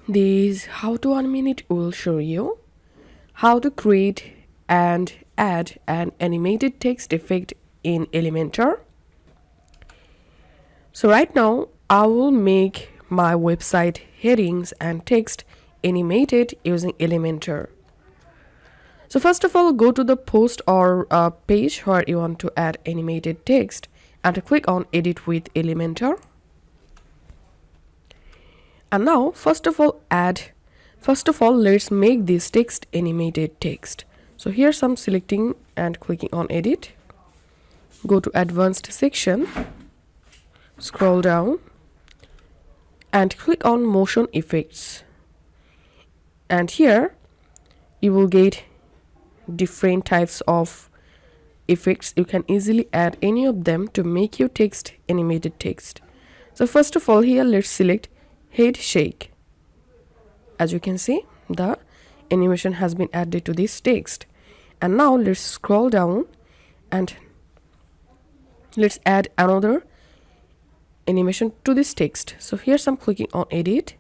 This how to 1 minute will show you how to create and add an animated text effect in Elementor. So right now I will make my website headings and text animated using Elementor. So first of all, go to the post or page where you want to add animated text and click on edit with Elementor. And now first of all let's make this text animated text. So here's I'm selecting and clicking on edit. Go to advanced section, scroll down and click on motion effects, and here you will get different types of effects. You can easily add any of them to make your text animated text. So first of all, here let's select head shake. As you can see, the animation has been added to this text. And now let's scroll down and let's add another animation to this text. So here's I'm clicking on edit,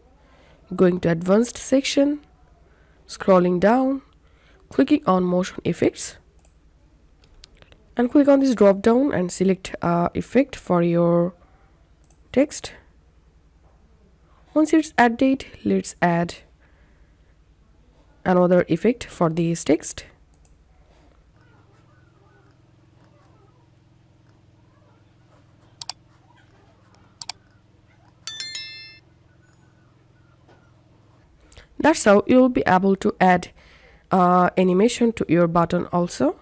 going to advanced section, scrolling down, clicking on motion effects, and click on this drop down and select effect for your text. Once it's added, let's add another effect for this text. That's how you'll be able to add animation to your button also.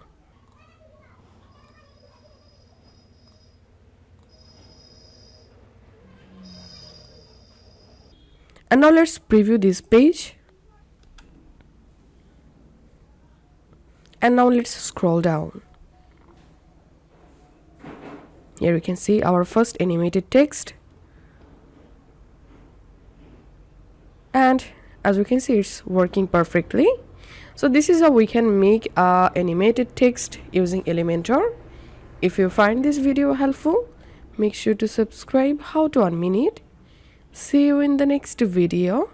And now let's preview this page. And now let's scroll down. Here you can see our first animated text. And as you can see, it's working perfectly. So this is how we can make animated text using Elementor. If you find this video helpful, make sure to subscribe how to 1 minute. See you in the next video.